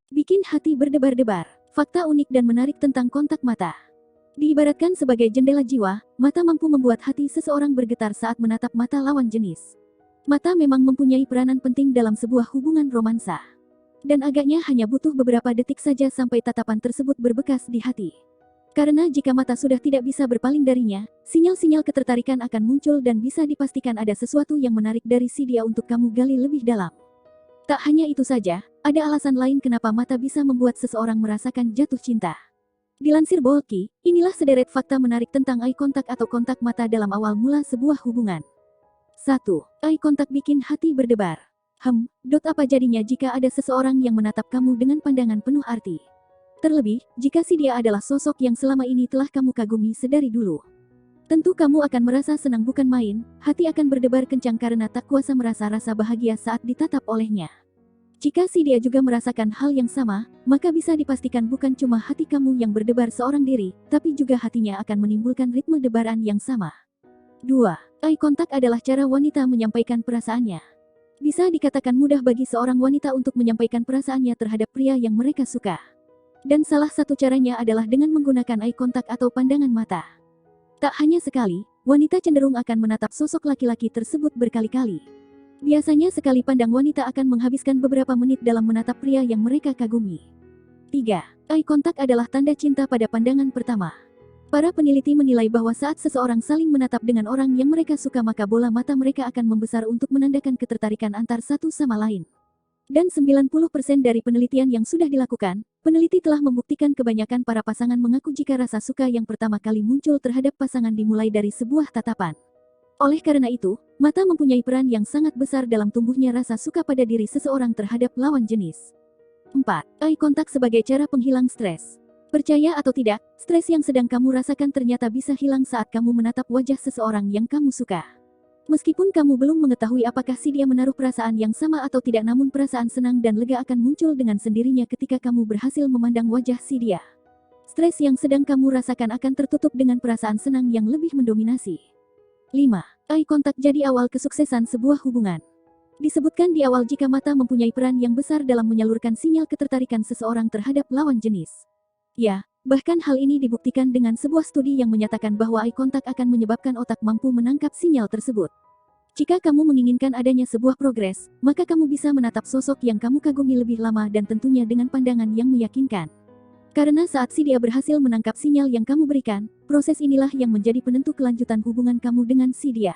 Bikin hati berdebar-debar. Fakta unik dan menarik tentang kontak mata. Diibaratkan sebagai jendela jiwa, mata mampu membuat hati seseorang bergetar saat menatap mata lawan jenis. Mata memang mempunyai peranan penting dalam sebuah hubungan romansa. Dan agaknya hanya butuh beberapa detik saja sampai tatapan tersebut berbekas di hati. Karena jika mata sudah tidak bisa berpaling darinya, sinyal-sinyal ketertarikan akan muncul dan bisa dipastikan ada sesuatu yang menarik dari si dia untuk kamu gali lebih dalam. Tak hanya itu saja, ada alasan lain kenapa mata bisa membuat seseorang merasakan jatuh cinta. Dilansir Bolki, inilah sederet fakta menarik tentang eye contact atau kontak mata dalam awal mula sebuah hubungan. 1. Eye contact bikin hati berdebar. Apa jadinya jika ada seseorang yang menatap kamu dengan pandangan penuh arti? Terlebih, jika si dia adalah sosok yang selama ini telah kamu kagumi sedari dulu. Tentu kamu akan merasa senang bukan main, hati akan berdebar kencang karena tak kuasa merasa rasa bahagia saat ditatap olehnya. Jika si dia juga merasakan hal yang sama, maka bisa dipastikan bukan cuma hati kamu yang berdebar seorang diri, tapi juga hatinya akan menimbulkan ritme debaran yang sama. 2. Eye contact adalah cara wanita menyampaikan perasaannya. Bisa dikatakan mudah bagi seorang wanita untuk menyampaikan perasaannya terhadap pria yang mereka suka. Dan salah satu caranya adalah dengan menggunakan eye contact atau pandangan mata. Tak hanya sekali, wanita cenderung akan menatap sosok laki-laki tersebut berkali-kali. Biasanya sekali pandang wanita akan menghabiskan beberapa menit dalam menatap pria yang mereka kagumi. 3. Eye contact adalah tanda cinta pada pandangan pertama. Para peneliti menilai bahwa saat seseorang saling menatap dengan orang yang mereka suka maka bola mata mereka akan membesar untuk menandakan ketertarikan antar satu sama lain. Dan 90% dari penelitian yang sudah dilakukan, peneliti telah membuktikan kebanyakan para pasangan mengaku jika rasa suka yang pertama kali muncul terhadap pasangan dimulai dari sebuah tatapan. Oleh karena itu, mata mempunyai peran yang sangat besar dalam tumbuhnya rasa suka pada diri seseorang terhadap lawan jenis. 4. Eye contact sebagai cara penghilang stres. Percaya atau tidak, stres yang sedang kamu rasakan ternyata bisa hilang saat kamu menatap wajah seseorang yang kamu suka. Meskipun kamu belum mengetahui apakah si dia menaruh perasaan yang sama atau tidak, namun perasaan senang dan lega akan muncul dengan sendirinya ketika kamu berhasil memandang wajah si dia. Stres yang sedang kamu rasakan akan tertutup dengan perasaan senang yang lebih mendominasi. 5. Eye contact jadi awal kesuksesan sebuah hubungan. Disebutkan di awal jika mata mempunyai peran yang besar dalam menyalurkan sinyal ketertarikan seseorang terhadap lawan jenis. Ya, bahkan hal ini dibuktikan dengan sebuah studi yang menyatakan bahwa eye contact akan menyebabkan otak mampu menangkap sinyal tersebut. Jika kamu menginginkan adanya sebuah progres, maka kamu bisa menatap sosok yang kamu kagumi lebih lama dan tentunya dengan pandangan yang meyakinkan. Karena saat si dia berhasil menangkap sinyal yang kamu berikan, proses inilah yang menjadi penentu kelanjutan hubungan kamu dengan si dia.